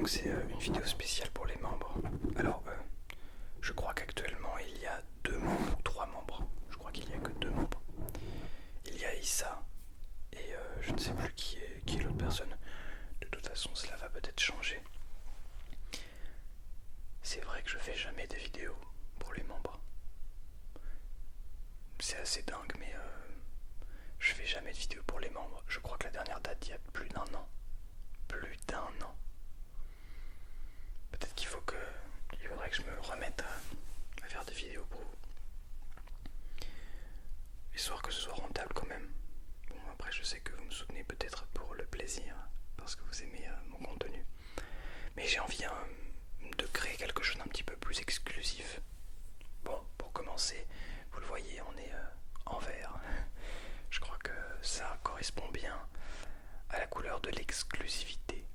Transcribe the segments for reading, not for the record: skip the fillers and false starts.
donc c'est une vidéo spéciale pour les membres. Alors, je crois qu'actuellement il y a 2 membres ou 3 membres. Je crois qu'il n'y a que 2 membres. Il y a Issa et je ne sais plus qui est l'autre personne. De toute façon, cela va peut-être changer. C'est vrai que je fais jamais de vidéos pour les membres. C'est assez dingue, mais je fais jamais de vidéos pour les membres. Je crois que la dernière date, il y a plus d'un an. Plus d'un an. Peut-être qu'il faudrait que je me remette à faire des vidéos pour vous. Histoire que ce soit rentable quand même. Bon, après je sais que vous me soutenez peut-être pour le plaisir, parce que vous aimez mon contenu. Mais j'ai envie de créer quelque chose d'un petit peu plus exclusif. Bon, pour commencer, vous le voyez, on est en vert. Je crois que ça correspond bien à la couleur de l'exclusivité.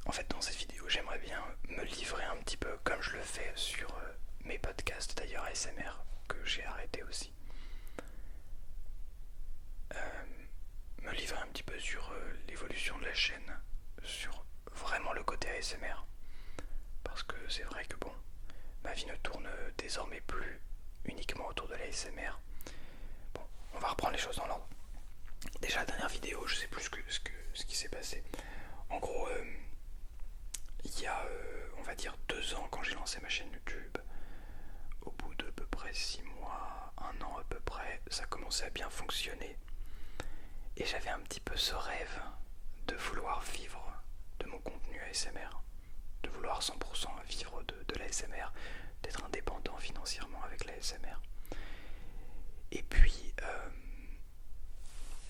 En fait, dans cette vidéo, j'aimerais bien me livrer un petit peu, comme je le fais sur mes podcasts d'ailleurs ASMR, que j'ai arrêté aussi. Me livrer un petit peu sur l'évolution de la chaîne, sur vraiment le côté ASMR. Parce que c'est vrai que bon, ma vie ne tourne désormais plus uniquement autour de l'ASMR. Bon, on va reprendre les choses dans l'ordre. Déjà la dernière vidéo, je sais plus ce qui s'est passé. En gros, il y a on va dire 2 ans, quand j'ai lancé ma chaîne YouTube, au bout de peu près 6 mois, 1 an à peu près, ça commençait à bien fonctionner. Et j'avais un petit peu ce rêve de vouloir vivre de mon contenu ASMR, de vouloir 100% vivre de l'ASMR, d'être indépendant financièrement avec l'ASMR. Et puis,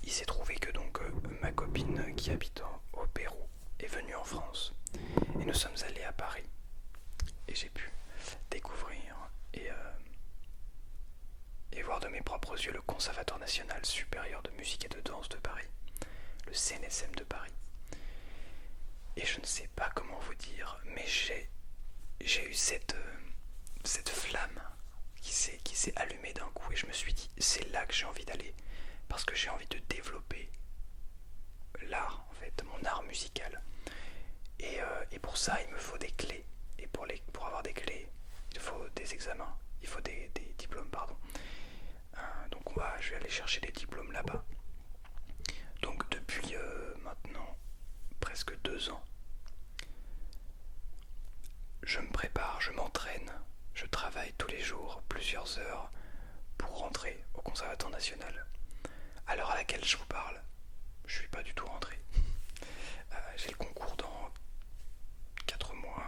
il s'est trouvé que donc ma copine qui habite au Pérou est venue en France. Et nous sommes allés à Paris. Et j'ai pu découvrir et voir de mes propres yeux le Conservatoire national supérieur de musique et de danse de Paris, le CNSM de Paris. Et je ne sais pas comment vous dire, mais j'ai eu cette flamme qui s'est allumée d'un coup, et je me suis dit, c'est là que j'ai envie d'aller, parce que j'ai envie de développer l'art, en fait, mon art musical. Et pour ça, il me faut des clés. Et pour avoir des clés, il faut des examens, il faut des diplômes, pardon. Donc je vais aller chercher des diplômes là-bas. Donc depuis maintenant presque 2 ans, je me prépare, je m'entraîne, je travaille tous les jours, plusieurs heures, pour rentrer au Conservatoire national. À l'heure à laquelle je vous parle, je suis pas du tout rentré. J'ai le concours dans 4 mois,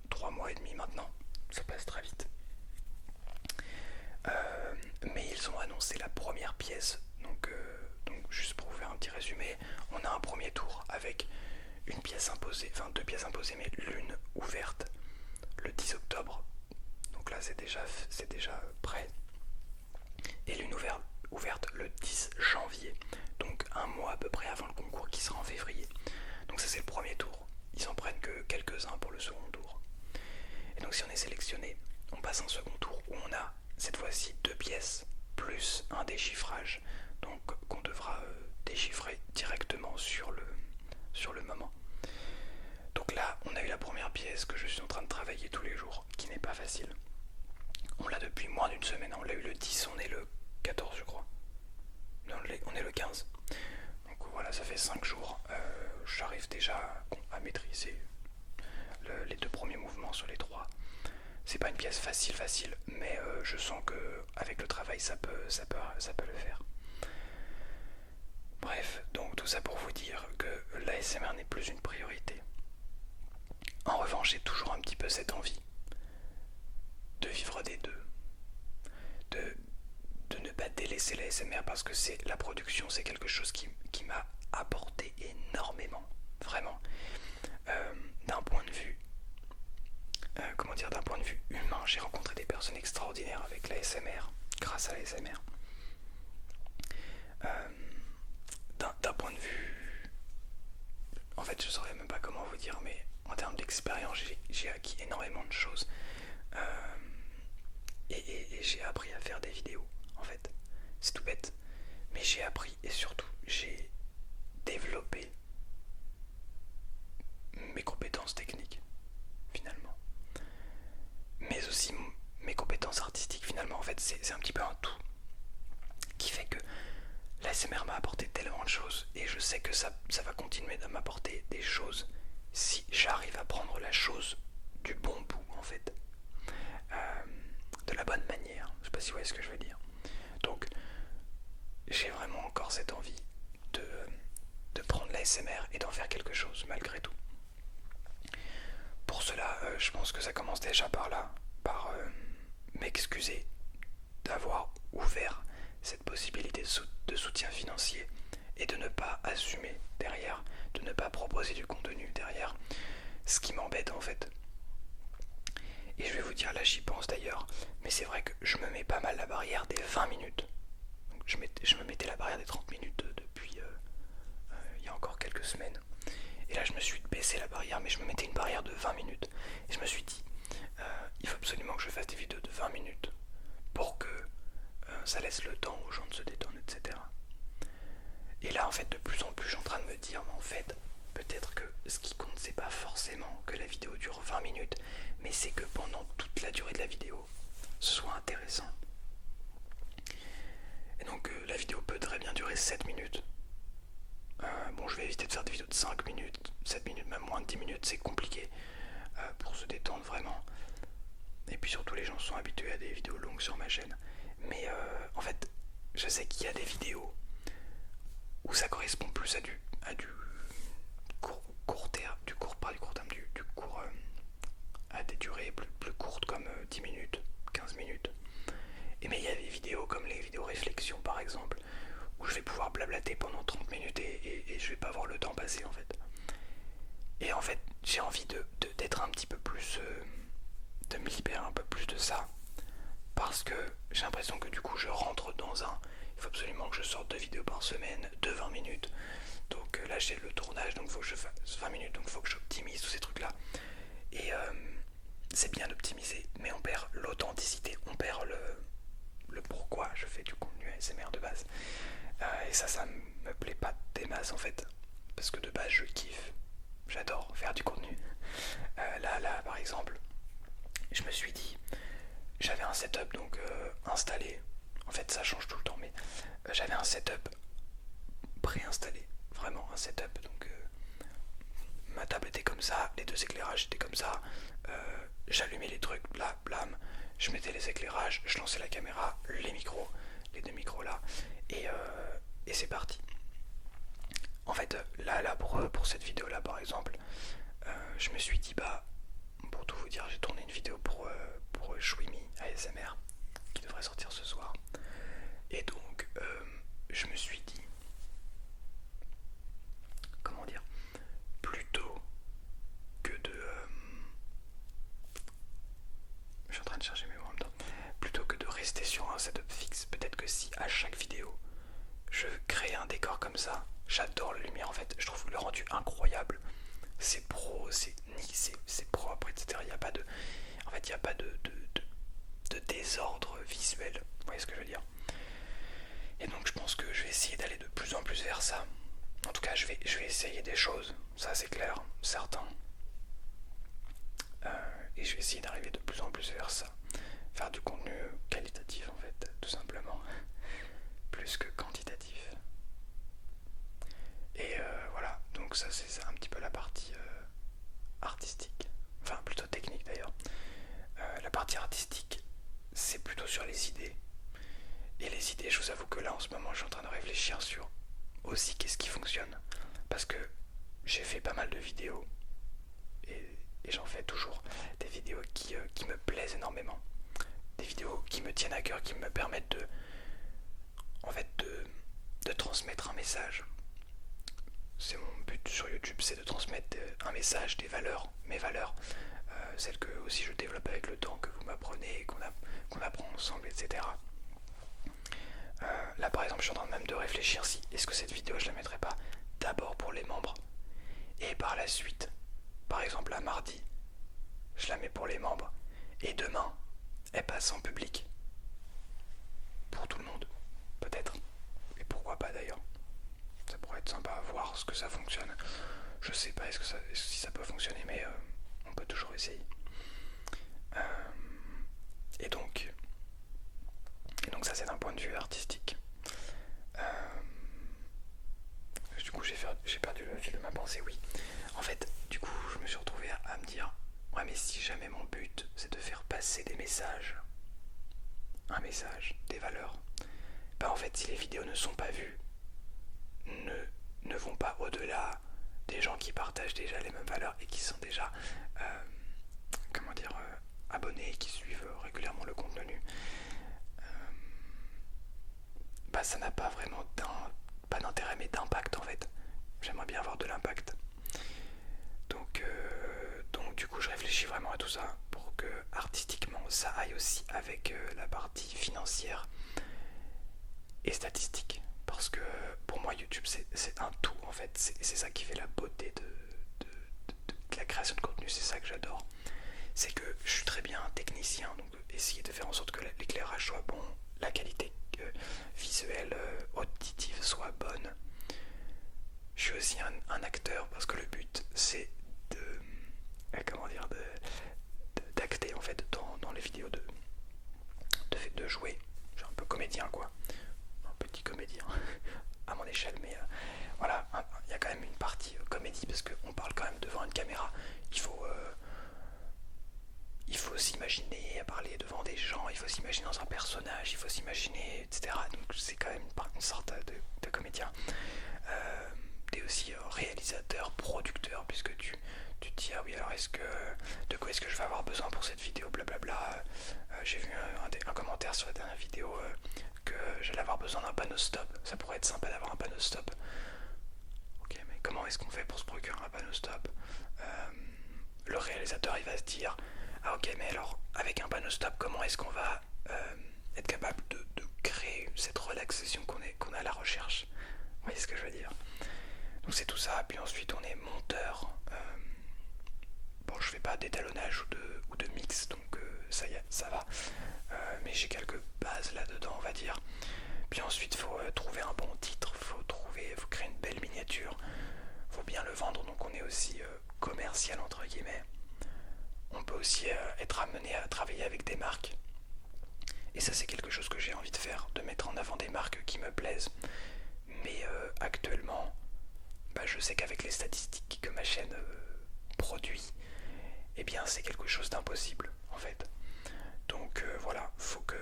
3 mois et demi maintenant, ça passe très vite. Mais ils ont annoncé la première pièce, donc juste pour vous faire un petit résumé, on a un premier tour avec une pièce imposée, enfin 2 pièces imposées, mais l'une ouverte le 10 octobre, donc là c'est déjà prêt, et l'une ouverte le 10 janvier, donc un mois à peu près avant le concours qui sera en février. Donc ça c'est le premier tour, ils en prennent que quelques-uns pour le second tour. Et donc si on est sélectionné, on passe un second tour où on a cette fois-ci 2 pièces plus un déchiffrage, donc qu'on devra déchiffrer directement sur le moment. Donc là on a eu la première pièce que je suis en train de travailler tous les jours, qui n'est pas facile. On l'a depuis moins d'une semaine, on l'a eu le 10, on est le 14 je crois. Non, on est le 15. Donc voilà, ça fait 5 jours. J'arrive déjà à maîtriser les 2 premiers mouvements sur les 3. C'est pas une pièce facile, mais je sens que avec le travail ça peut le faire. Bref, donc tout ça pour vous dire que l'ASMR n'est plus une priorité. En revanche, j'ai toujours un petit peu cette envie de vivre des deux, de ne pas délaisser l'ASMR, parce que la production, c'est quelque chose qui m'a apporté énormément, vraiment, d'un point de vue d'un point de vue humain. J'ai rencontré des personnes extraordinaires avec l'ASMR, grâce à l'ASMR. D'un point de vue, en fait je saurais même pas comment vous dire, mais en termes d'expérience j'ai acquis énormément de choses, et j'ai appris à faire des vidéos. En fait c'est tout bête, mais j'ai appris, et surtout j'ai développé mes compétences c'est un petit peu un tout qui fait que l'ASMR m'a apporté tellement de choses et je sais que ça va continuer de m'apporter des choses si j'arrive à prendre la chose du bon bout en fait, de la bonne manière. Je sais pas si vous voyez ce que je veux dire. Donc j'ai vraiment encore cette envie de prendre l'ASMR et d'en faire quelque chose malgré tout. Pour cela, je pense que ça commence déjà par là, par m'excuser d'avoir ouvert cette possibilité de soutien financier et de ne pas assumer derrière, de ne pas proposer du contenu derrière, ce qui m'embête en fait. Et je vais vous dire, là j'y pense d'ailleurs, mais c'est vrai que je me mets pas mal la barrière des 20 minutes. Donc je me mettais la barrière des 30 minutes depuis il y a encore quelques semaines. Et là je me suis baissé la barrière, mais je me mettais une barrière de 20 minutes. Et je me suis dit, il faut absolument que je fasse des vidéos de 20 minutes pour que ça laisse le temps aux gens de se détendre, etc. Et là en fait de plus en plus je suis en train de me dire, mais en fait peut-être que ce qui compte c'est pas forcément que la vidéo dure 20 minutes, mais c'est que pendant toute la durée de la vidéo ce soit intéressant. Et donc la vidéo peut très bien durer 7 minutes. Bon, je vais éviter de faire des vidéos de 5 minutes, 7 minutes, même moins de 10 minutes, c'est compliqué pour se détendre vraiment. Et puis surtout les gens sont habitués à des vidéos longues sur ma chaîne. Mais en fait, je sais qu'il y a des vidéos où ça correspond plus à du court terme, à des durées plus courtes comme 10 minutes, 15 minutes. Et mais il y a des vidéos comme les vidéos réflexion par exemple, où je vais pouvoir blablater pendant 30 minutes et je vais pas voir le temps passer en fait. Et en fait, j'ai envie d'être un petit peu plus, de me libérer un peu plus de ça, parce que j'ai l'impression que du coup je rentre dans il faut absolument que je sorte 2 vidéos par semaine de 20 minutes. Donc là j'ai le tournage, donc il faut que je fasse 20 minutes, donc il faut que j'optimise tous ces trucs là. Et c'est bien d'optimiser, mais on perd l'authenticité, on perd le pourquoi je fais du contenu ASMR de base. Et ça me plaît pas des masses en fait, parce que de base je kiffe, j'adore faire du contenu. Là par exemple, je me suis dit, j'avais un setup donc installé, en fait ça change tout le temps, mais j'avais un setup préinstallé, vraiment un setup, donc ma table était comme ça, les 2 éclairages étaient comme ça, j'allumais les trucs, bla blam, je mettais les éclairages, je lançais la caméra, les micros, les 2 micros là, et c'est parti. En fait là pour cette vidéo là par exemple, je me suis dit pour tout vous dire, j'ai tourné une vidéo pour Shwimi ASMR qui devrait sortir ce soir, et donc je me suis dit, comment dire, plutôt que je suis en train de chercher mes mots en même temps, plutôt que de rester sur un setup fixe, peut-être que si à chaque vidéo je crée un décor comme ça, j'adore la lumière en fait, je trouve le rendu incroyable, c'est pro, c'est propre, etc. Il n'y a pas de, en fait, il n'y a pas de désordre visuel, vous voyez ce que je veux dire. Et donc je pense que je vais essayer d'aller de plus en plus vers ça. En tout cas je vais essayer des choses, ça c'est clair, certain. Et je vais essayer d'arriver de plus en plus vers ça, faire du contenu qualitatif en fait, tout simplement, plus que quantitatif. Et voilà, donc ça c'est un petit peu la partie artistique, enfin plutôt technique d'ailleurs. La partie artistique, c'est plutôt sur les idées. Et les idées, je vous avoue que là en ce moment je suis en train de réfléchir sur aussi qu'est-ce qui fonctionne, parce que j'ai fait pas mal de vidéos et j'en fais toujours des vidéos qui me plaisent énormément, des vidéos qui me tiennent à cœur, qui me permettent de transmettre un message. C'est mon but sur YouTube, c'est de transmettre un message, des valeurs, mes valeurs, celles que aussi je développe avec le temps, que vous m'apprenez, qu'on apprend ensemble, etc. Là par exemple je suis en train même de réfléchir si est-ce que cette vidéo je la mettrai pas d'abord pour les membres et par la suite, par exemple à mardi, je la mets pour les membres et demain elle passe en public pour tout le monde, peut-être, et pourquoi pas d'ailleurs. Ça pourrait être sympa à voir ce que ça fonctionne. Je sais pas si ça peut fonctionner, mais on peut toujours essayer. Et donc jamais mon but c'est de faire passer des messages, un message, des valeurs, bah en fait si les vidéos ne sont pas vues, ne vont pas au-delà des gens qui partagent déjà les mêmes valeurs et qui sont déjà abonnés et qui suivent régulièrement le contenu, bah ça n'a pas vraiment pas d'intérêt mais d'impact en fait. J'aimerais bien avoir de l'impact. Donc du coup je réfléchis vraiment à tout ça pour que artistiquement ça aille aussi avec la partie financière et statistique. Parce que pour moi YouTube c'est un tout en fait, c'est ça qui fait la beauté de la création de contenu, c'est ça que j'adore. C'est que je suis très bien technicien, donc essayer de faire en sorte que l'éclairage soit bon, la qualité visuelle, auditive soit bonne. Je suis aussi un acteur parce que le but c'est d'acter en fait dans les vidéos de jouer. Je suis un peu comédien quoi, un petit comédien à mon échelle, mais voilà, il y a quand même une partie comédie parce qu'on parle quand même devant une caméra. Il faut s'imaginer à parler devant des gens, il faut s'imaginer dans un personnage, il faut s'imaginer, etc. Donc c'est quand même une sorte de comédien. T'es aussi réalisateur, producteur, puisque tu te dis ah oui alors de quoi est-ce que je vais avoir besoin pour cette vidéo, blablabla. J'ai vu un commentaire sur la dernière vidéo que j'allais avoir besoin d'un panneau stop. Ça pourrait être sympa d'avoir un panneau stop. Ok, mais comment est-ce qu'on fait pour se procurer un panneau stop? Le réalisateur il va se dire ah ok mais alors avec un panneau stop comment est-ce qu'on va être capable de créer cette relaxation qu'on a à la recherche. Vous voyez ce que je veux dire? Donc c'est tout ça, puis ensuite on est monteur. Bon je fais pas d'étalonnage ou de mix donc ça va. Mais j'ai quelques bases là-dedans on va dire. Puis ensuite il faut trouver un bon titre, faut créer une belle miniature, faut bien le vendre, donc on est aussi commercial entre guillemets. On peut aussi être amené à travailler avec des marques. Et ça c'est quelque chose que j'ai envie de faire, de mettre en avant des marques qui me plaisent. Mais actuellement, bah, je sais qu'avec les statistiques que ma chaîne produit, eh bien c'est quelque chose d'impossible en fait. Donc voilà, faut que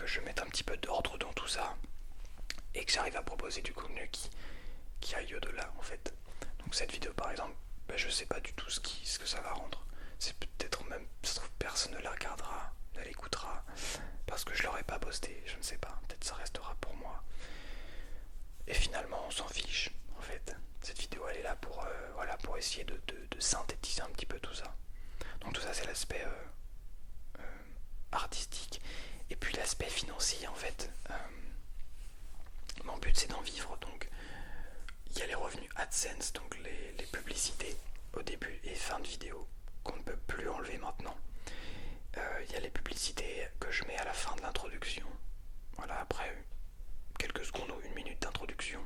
je mette un petit peu d'ordre dans tout ça et que j'arrive à proposer du contenu qui aille au-delà en fait. Donc cette vidéo par exemple, bah, je sais pas du tout ce que ça va rendre. C'est peut-être même, ça se trouve, personne ne la regardera, ne l'écoutera, parce que je l'aurais pas posté, je ne sais pas, peut-être ça restera pour moi. Et finalement on s'en fiche en fait. Cette vidéo elle est là pour essayer de synthétiser un petit peu tout ça. Donc tout ça c'est l'aspect artistique. Et puis l'aspect financier en fait. Mon but c'est d'en vivre, donc il y a les revenus AdSense, donc les publicités au début et fin de vidéo qu'on ne peut plus enlever maintenant. Il y a les publicités que je mets à la fin de l'introduction. Voilà, après quelques secondes ou une minute d'introduction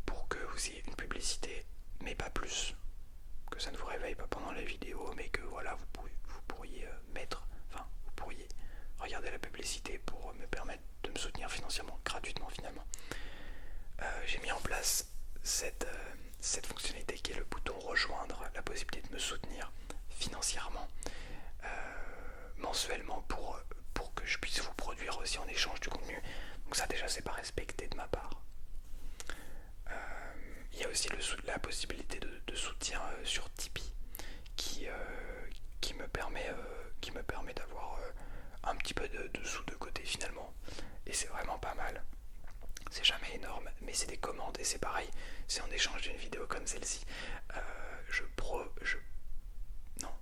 pour que vous ayez une publicité, mais pas plus. Que ça ne vous réveille pas pendant la vidéo, mais que voilà, vous pourriez vous pourriez regarder la publicité pour me permettre de me soutenir financièrement, gratuitement finalement. J'ai mis en place cette fonctionnalité qui est le bouton rejoindre, la possibilité de me soutenir financièrement mensuellement pour que je puisse vous produire aussi en échange du contenu. Donc ça déjà c'est pas respecté de ma part. Il y a aussi la possibilité de soutien sur Tipeee qui me permet d'avoir un petit peu de sous de côté finalement, et c'est vraiment pas mal. C'est jamais énorme, mais c'est des commandes et c'est pareil, c'est en échange d'une vidéo comme celle-ci.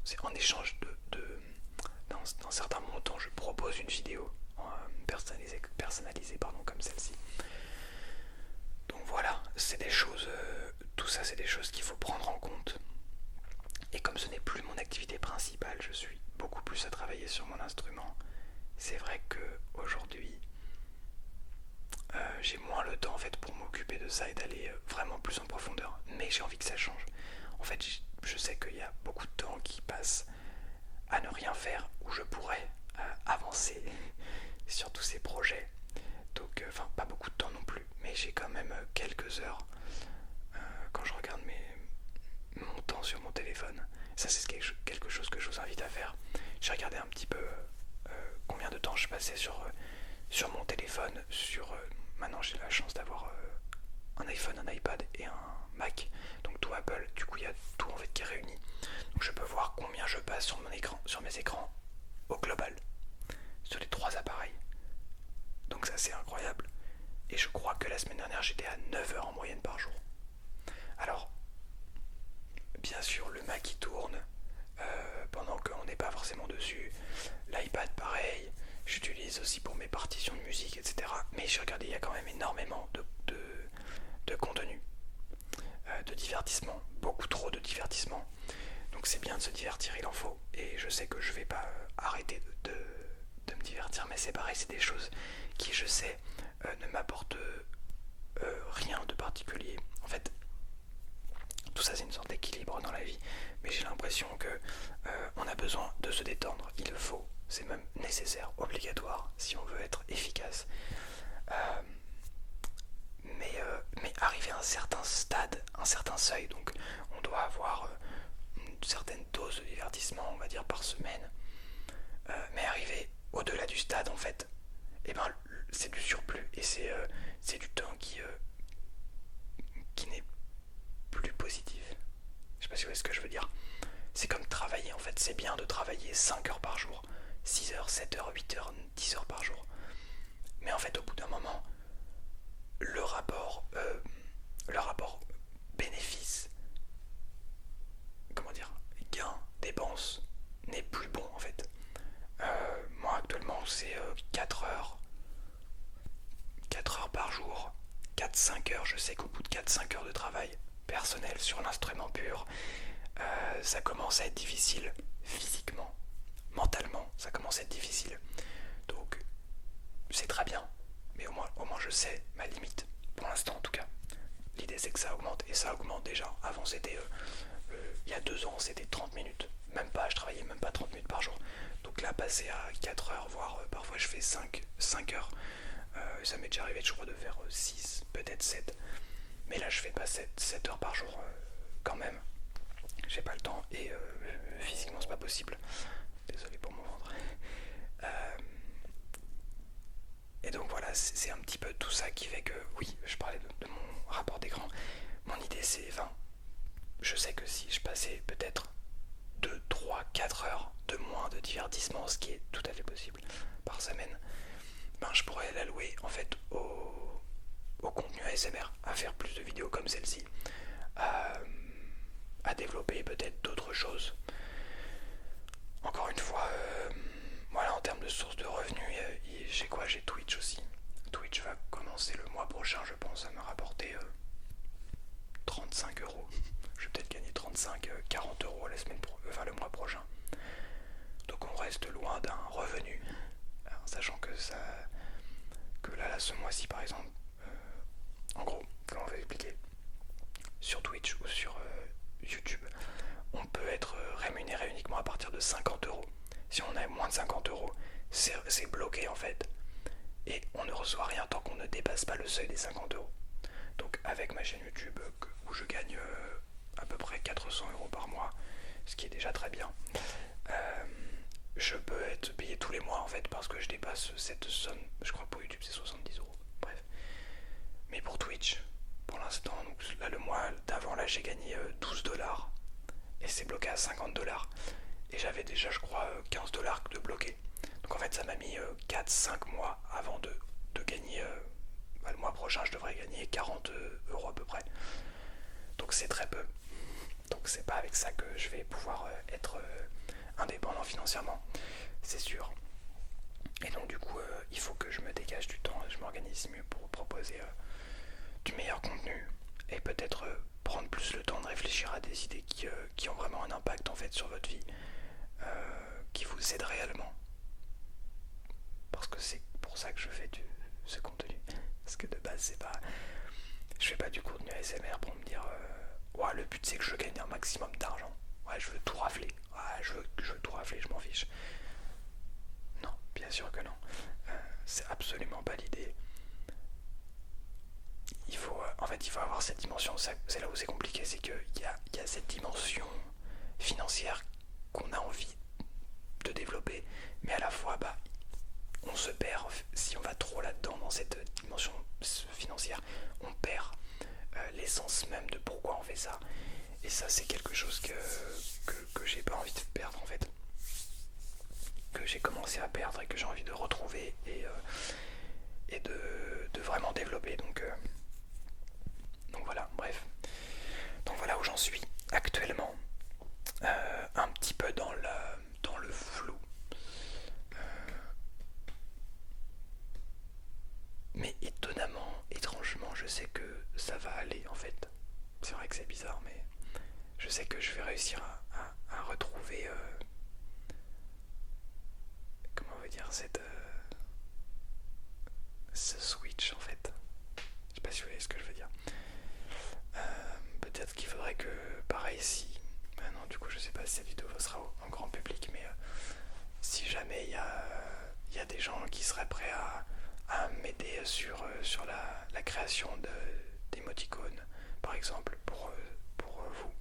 C'est en échange d'un certain montant, je propose une vidéo personnalisée comme celle-ci. Donc voilà, c'est des choses, tout ça c'est des choses qu'il faut prendre en compte. Et comme ce n'est plus mon activité principale, je suis beaucoup plus à travailler sur mon instrument. C'est vrai que aujourd'hui, j'ai moins le temps en fait pour m'occuper de ça et d'aller vraiment plus en profondeur. Mais j'ai envie que ça change. En fait, je sais qu'il y a beaucoup de temps qui passe à ne rien faire où je pourrais avancer sur tous ces projets. Donc, pas beaucoup de temps non plus, mais j'ai quand même quelques heures quand je regarde mon temps sur mon téléphone. Ça, c'est quelque chose que je vous invite passer sur mon téléphone, maintenant j'ai la chance d'avoir un iPhone, un iPad et un Mac, donc tout Apple, du coup il y a tout en fait qui est réuni. Donc je peux voir combien je passe sur mes écrans au global, sur les 3 appareils. Donc ça c'est incroyable. Et je crois que la semaine dernière j'étais à 9 heures en moyenne par jour. Alors, bien sûr le Mac il tourne pendant qu'on n'est pas forcément dessus. L'iPad pareil, j'utilise aussi pour mes partitions de musique, etc. Mais j'ai regardé, il y a quand même énormément de contenu, de divertissement, beaucoup trop de divertissement. Donc c'est bien de se divertir, il en faut. Et je sais que je vais pas arrêter de me divertir, mais c'est pareil, c'est des choses qui, je sais, ne m'apportent rien de particulier. En fait, tout ça c'est une sorte d'équilibre dans la vie, mais j'ai l'impression que on a besoin de se détendre, il le faut, c'est même nécessaire, obligatoire si on veut être efficace. Mais arriver à un certain stade, un certain seuil, donc on doit avoir une certaine dose de divertissement, on va dire par semaine, mais arriver au-delà du stade en fait, et ben c'est du surplus et c'est du temps qui n'est plus positif. Je sais pas si vous voyez ce que je veux dire. C'est comme travailler en fait, c'est bien de travailler 5 heures par jour, 6 heures, 7 heures, 8 heures, 10 heures par jour. Mais en fait au bout d'un moment, le rapport bénéfice, comment dire, gain, dépense n'est plus bon en fait. Moi actuellement c'est 4 heures par jour, 4-5 heures, je sais qu'au bout de 4-5 heures de travail personnel sur l'instrument pur, ça commence à être difficile physiquement, mentalement, ça commence à être difficile. Donc c'est très bien, mais au moins je sais ma limite, pour l'instant en tout cas. L'idée c'est que ça augmente, et ça augmente déjà. Avant c'était, il y a 2 ans c'était 30 minutes, même pas, je travaillais même pas 30 minutes par jour. Donc là passer à 4 heures, voire parfois je fais 5 heures, ça m'est déjà arrivé je crois de faire 6, peut-être 7. Mais là je fais pas 7 heures par jour quand même. J'ai pas le temps et physiquement c'est pas possible. Désolé pour mon ventre. Et donc voilà, c'est un petit peu tout ça qui fait que, oui, je parlais de mon rapport d'écran. Mon idée c'est 20. Je sais que si je passais peut-être 2, 3, 4 heures de moins de divertissement, ce qui est tout à fait possible par semaine, ben je pourrais l'allouer en fait au contenu ASMR, à faire plus de vidéos comme celle-ci, à développer peut-être d'autres choses. Encore une fois, voilà, en termes de sources de revenus, j'ai Twitch aussi. Twitch va commencer le mois prochain, je pense, à me rapporter 35 euros. Je vais peut-être gagner 35-40 euros le mois prochain. Donc on reste loin d'un revenu. Alors, sachant que là, ce mois-ci par exemple, en gros, comment on va expliquer, sur Twitch ou sur YouTube, on peut être rémunéré uniquement à partir de 50 euros. Si on a moins de 50 euros, c'est bloqué en fait. Et on ne reçoit rien tant qu'on ne dépasse pas le seuil des 50 euros. Donc avec ma chaîne YouTube où je gagne à peu près 400 euros par mois, ce qui est déjà très bien, je peux être payé tous les mois en fait parce que je dépasse cette somme. Je crois que pour YouTube c'est 70 euros. Bref. Mais pour Twitch, pour l'instant, donc là le mois d'avant, là j'ai gagné 12 dollars et c'est bloqué à 50 dollars. Et j'avais déjà, je crois, 15 dollars de bloqué. Donc en fait, ça m'a mis 4-5 mois avant de gagner. Le mois prochain, je devrais gagner 40 euros à peu près. Donc c'est très peu. Donc c'est pas avec ça que je vais pouvoir être indépendant financièrement, c'est sûr. Et donc du coup, il faut que je me dégage du temps, je m'organise mieux pour proposer du meilleur contenu et peut-être prendre plus le temps de réfléchir à des idées qui ont vraiment un impact en fait sur votre vie, qui vous aident réellement. Parce que c'est pour ça que je fais ce contenu. Parce que de base, c'est pas, je fais pas du contenu ASMR pour me dire ouais, le but c'est que je gagne un maximum d'argent. Ouais, je veux tout rafler. Ouais, je veux tout rafler, je m'en fiche. Non, bien sûr que non. C'est absolument pas l'idée. Il faut avoir cette dimension. C'est là où c'est compliqué, c'est qu'il y a cette dimension financière qu'on a envie de développer, mais à la fois, on se ça c'est quelque chose que j'ai pas envie de perdre en fait, que j'ai commencé à perdre et que j'ai envie de retrouver et de vraiment développer. Donc voilà, bref. Donc voilà où j'en suis actuellement. Un petit peu dans le flou. Mais étonnamment, étrangement, je sais que ça va aller en fait. C'est vrai que c'est bizarre, mais je sais que je vais réussir à retrouver, comment on va dire, ce switch en fait. Je sais pas si vous voyez ce que je veux dire. Peut-être qu'il faudrait que, pareil, si... non, du coup, je sais pas si cette vidéo sera en grand public, mais si jamais il y a des gens qui seraient prêts à m'aider sur la création d'émoticônes, par exemple, pour vous,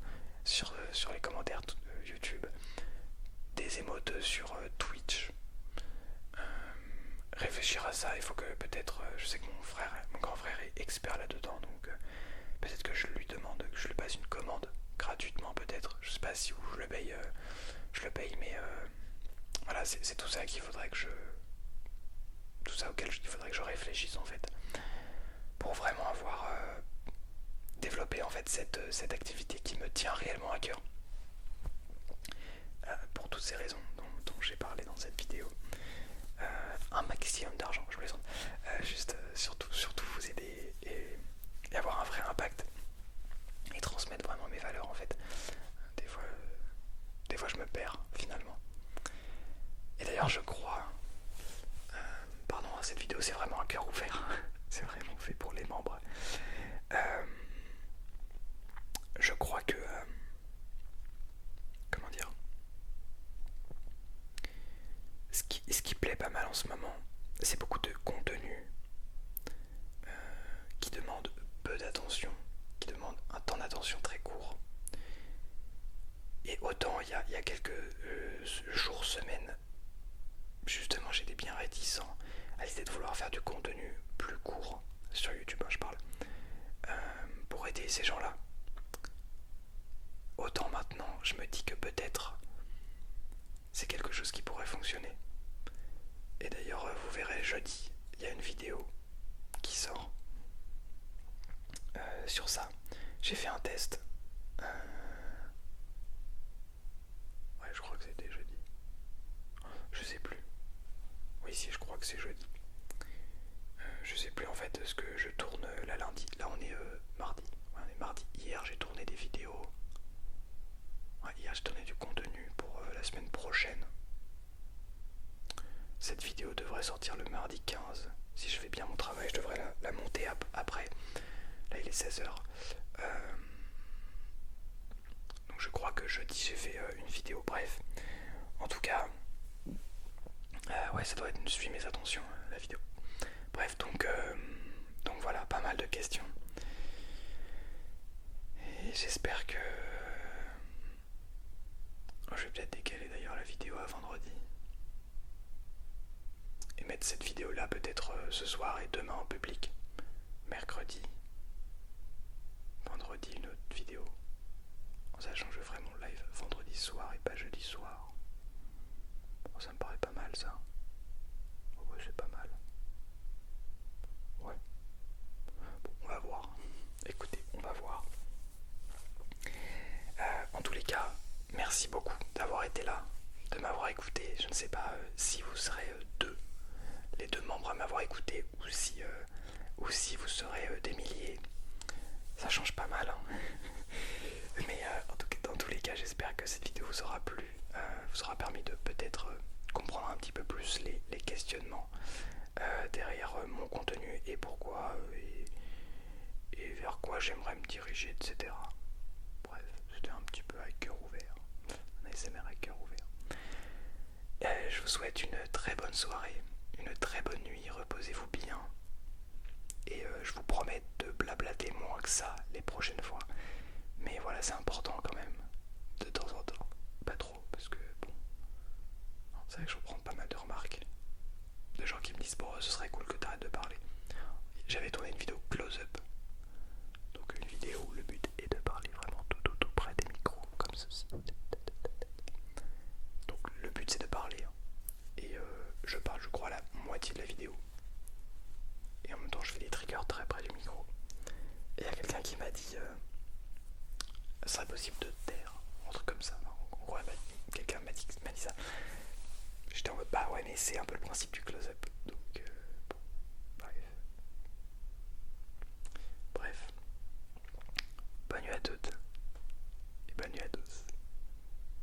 sur les commentaires YouTube, des émotes sur Twitch, réfléchir à ça. Il faut que peut-être, je sais que mon grand frère est expert là-dedans, donc peut-être que je lui demande, que je lui passe une commande gratuitement peut-être. Je sais pas si je le paye, mais voilà, c'est tout ça qu'il faudrait que tout ça auquel il faudrait que je réfléchisse en fait, pour vraiment avoir développé en fait cette activité qui me tient réellement à cœur, pour toutes ces raisons dont j'ai parlé dans cette vidéo. Un maximum d'argent, je plaisante, juste surtout vous aider et avoir un vrai impact et transmettre vraiment mes valeurs en fait. Des fois je me perds finalement. Et d'ailleurs je crois, pardon, cette vidéo c'est vraiment un cœur ouvert, c'est vraiment fait pour les membres. Je crois que, comment dire, ce qui plaît pas mal en ce moment, c'est beaucoup de contenu qui demande peu d'attention, qui demande un temps d'attention très court. Et autant il y a quelques jours, semaines, justement j'étais bien réticent à l'idée de vouloir faire du contenu plus court sur YouTube, je parle, pour aider ces gens-là. Autant maintenant je me dis que peut-être c'est quelque chose qui pourrait fonctionner. Et d'ailleurs vous verrez jeudi, il y a une vidéo qui sort sur ça. J'ai fait un test. Ouais, je crois que c'était jeudi. Je sais plus. Oui, si, je crois que c'est jeudi. Je sais plus en fait ce que je tourne la lundi. Là, on est mardi. Ouais, on est mardi. Hier, j'ai tourné des vidéos. Ouais, hier, j'ai tourné du contenu pour la semaine prochaine. Cette vidéo devrait sortir le mardi 15. Si je fais bien mon travail, je devrais la monter après. Là, il est 16h. Donc, je crois que jeudi, j'ai fait une vidéo. Bref. En tout cas, ouais, ça doit être suivre mes attentions, la vidéo. Bref, donc voilà, pas mal de questions. Et j'espère que... je vais peut-être décaler d'ailleurs la vidéo à vendredi. Et mettre cette vidéo-là peut-être ce soir et demain en public. Mercredi. Vendredi, une autre vidéo. En sachant que je ferai mon live vendredi soir et pas jeudi soir. Bon, ça me paraît pas mal ça. Oh, ouais, c'est pas mal. Ouais. Bon, on va voir. Écoutez, on va voir. En tous les cas, merci beaucoup d'avoir été là, de m'avoir écouté. Je ne sais pas si vous serez les deux membres à m'avoir écouté, ou si vous serez des milliers. Ça change pas mal, hein. Mais en tout cas, dans tous les cas, j'espère que cette vidéo vous aura plu, vous aura permis de peut-être comprendre un petit peu plus les questionnements derrière mon contenu et pourquoi et vers quoi j'aimerais me diriger, etc. Bref, c'était un petit peu à cœur ouvert, un ASMR à cœur ouvert. Je vous souhaite une très bonne soirée, une très bonne nuit, reposez-vous bien. Et je vous promets de blablater moins que ça les prochaines fois. Mais voilà, c'est important quand même, de temps en temps. Pas trop, parce que bon... C'est vrai que je reprends pas mal de remarques de gens qui me disent, bon, ce serait cool que t'arrêtes de parler. J'avais tourné une vidéo close-up. Donc une vidéo où le but est de parler vraiment tout près des droit à la moitié de la vidéo. Et en même temps je fais des triggers très près du micro. Et il y a quelqu'un qui m'a dit ce serait possible de taire, un truc comme ça. En gros, quelqu'un m'a dit ça. J'étais en mode bah ouais, mais c'est un peu le principe du close-up.